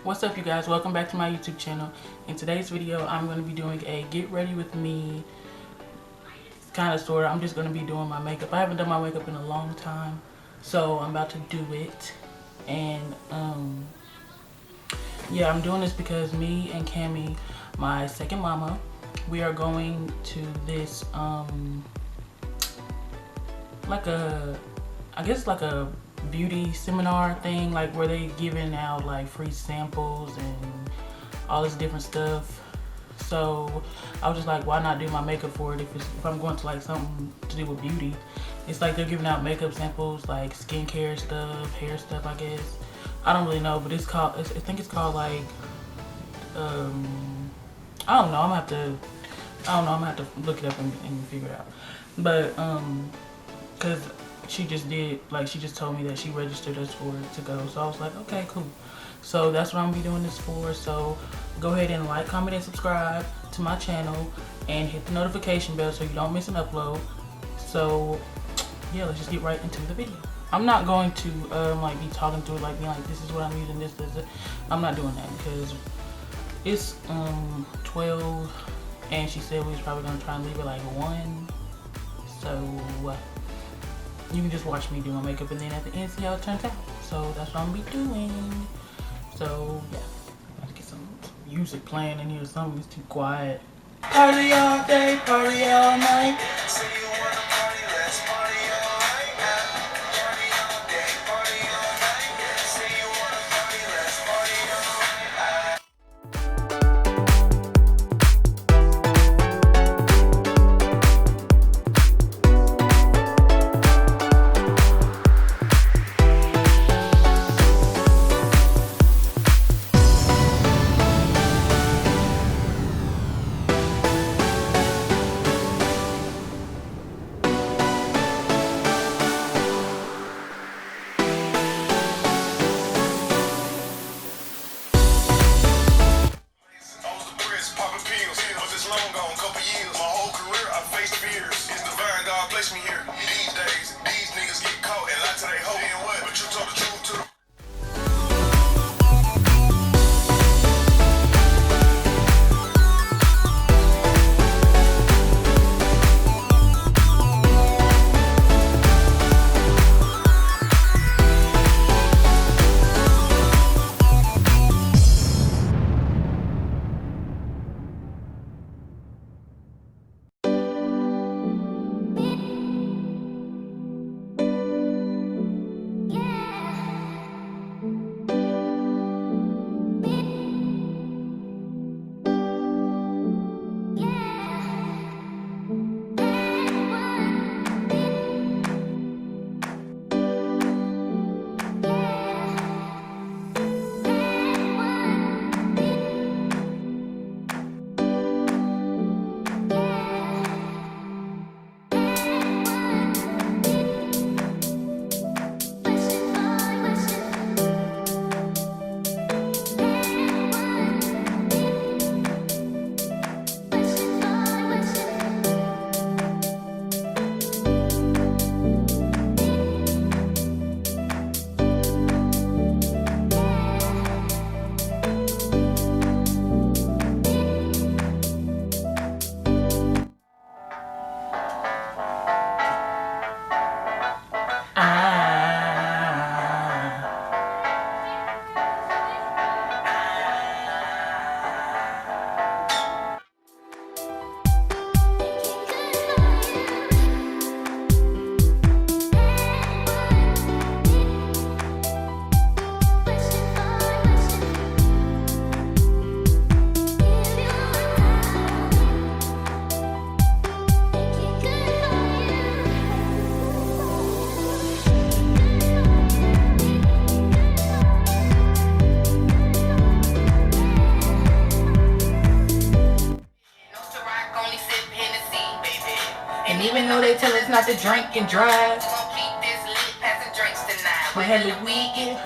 What's up, you guys? Welcome back to my YouTube channel. In today's video, I'm going to be doing a get ready with me kind of sort of. I'm just going to be doing my makeup. I haven't done my makeup in a long time, so I'm about to do it. And yeah, I'm doing this because me and Cammy, my second mama, we are going to this I guess like a beauty seminar thing, like where they giving out like free samples and all this different stuff. So I was just like, why not do my makeup for it if I'm going to like something to do with beauty. It's like they're giving out makeup samples, like skincare stuff, hair stuff, I guess. I don't really know, but it's called, I think it's called like I don't know, I'm gonna have to look it up and figure it out. But cause she just told me that she registered us for it to go. So I was like, okay, cool. So that's what I'm gonna be doing this for. So go ahead and like, comment, and subscribe to my channel and hit the notification bell so you don't miss an upload. So yeah, let's just get right into the video. I'm not going to like be talking through it, like being like, this is what I'm using, this. I'm not doing that because it's 12 and she said we was probably gonna try and leave it like 1. So you can just watch me do my makeup and then at the end see how it turns out. So that's what I'm gonna be doing. So yeah, let's get some music playing in here or something. It's too quiet. Party all day, party all night. Me here. These days, these niggas get caught and lie to they hoe and what? But you told the truth to the and even though they tell us not to drink and drive, we had the weekend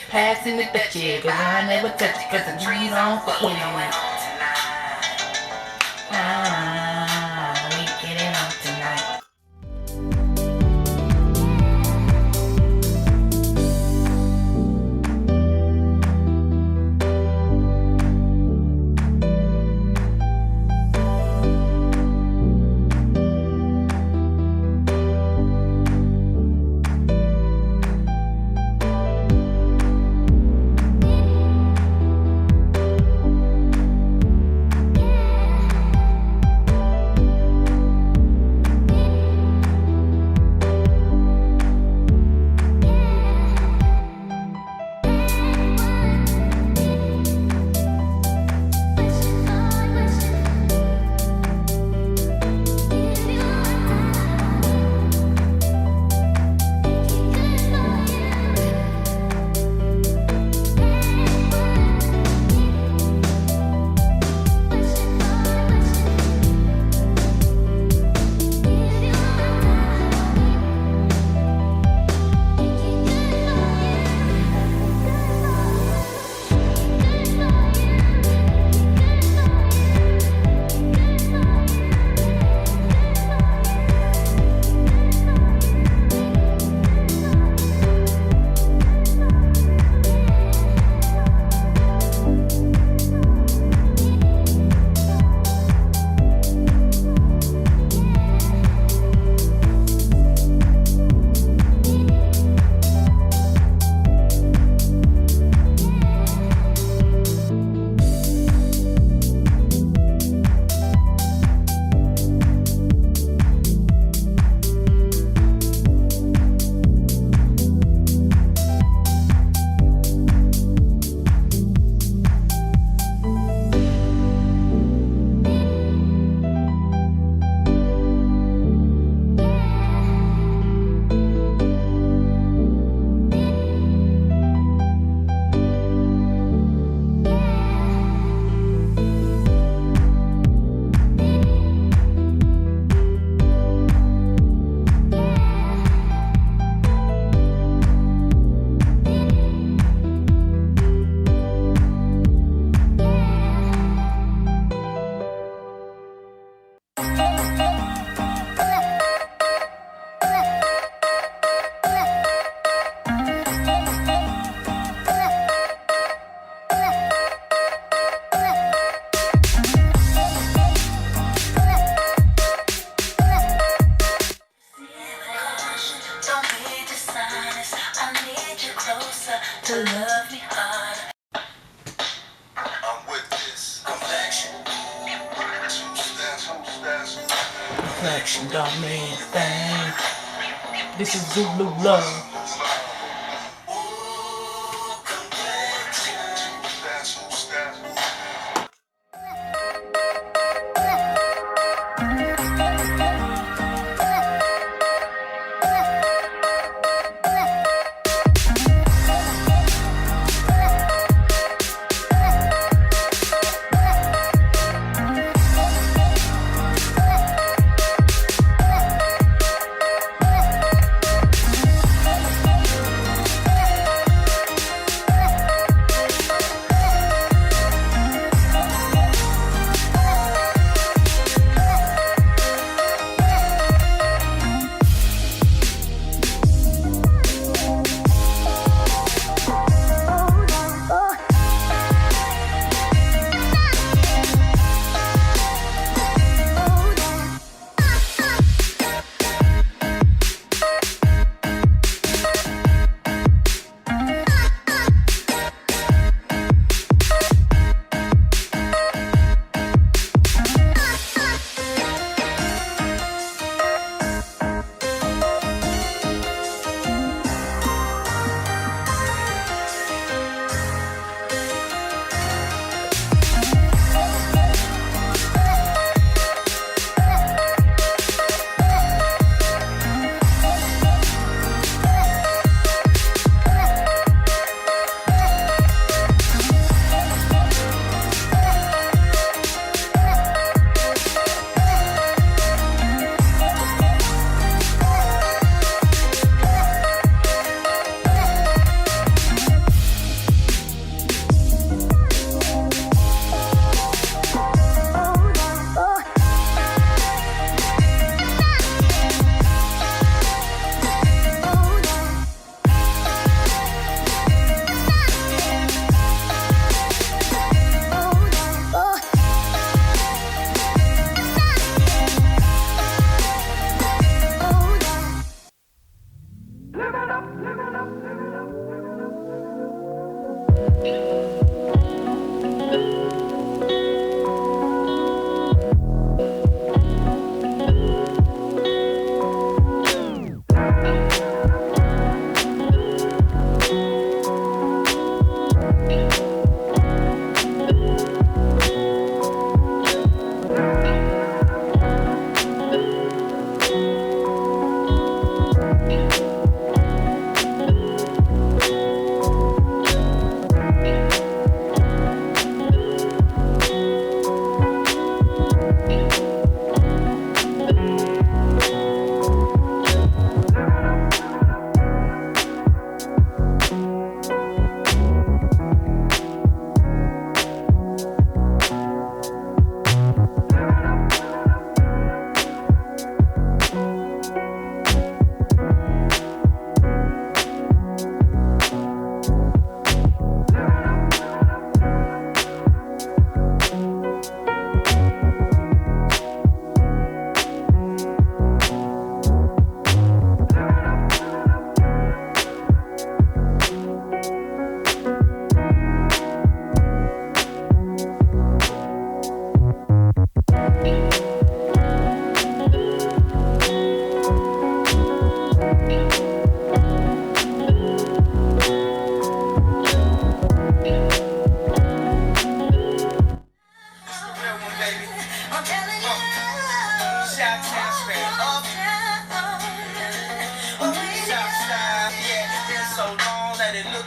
passing the Dutchie, cause I never touch it, cause the trees don't fuck with no one. We getting on tonight. Don't mean a thing. This is Zulu love.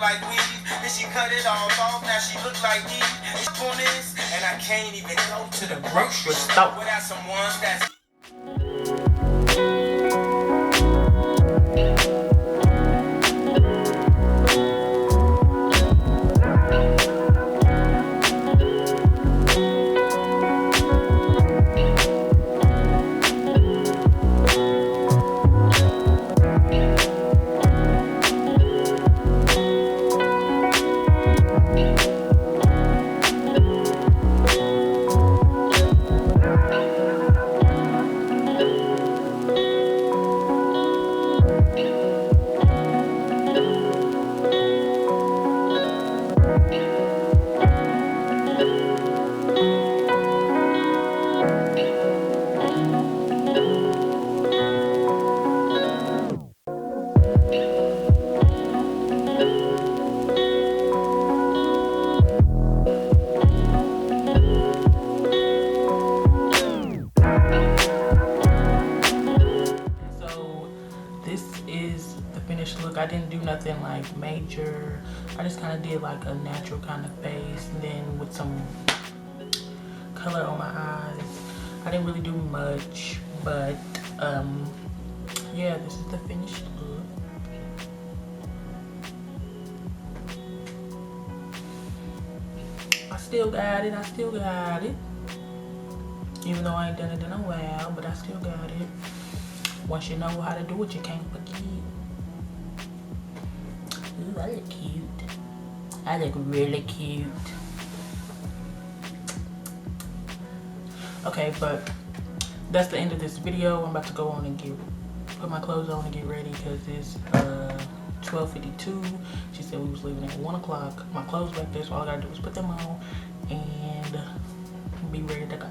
Like weed, then she cut it all off. Now she look like me. On this, and I can't even go to the grocery store without someone that's. procedure. I just kind of did like a natural kind of face, and then with some color on my eyes. I didn't really do much, but yeah, this is the finished look. I still got it. Even though I ain't done it in a while, but I still got it. Once you know how to do it, you can't forget. Ooh, I look cute. I look really cute. Okay, but that's the end of this video. I'm about to go on and put my clothes on and get ready because it's 12:52. She said we was leaving at 1 o'clock. My clothes back there, so all I gotta do is put them on and be ready to go.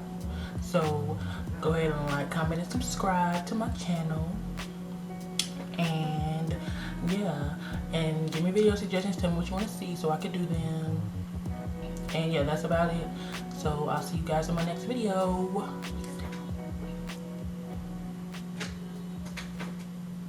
So go ahead and like, comment, and subscribe to my channel. And yeah, and give me video suggestions. Tell me what you want to see so I can do them. And yeah, that's about it. So I'll see you guys in my next video.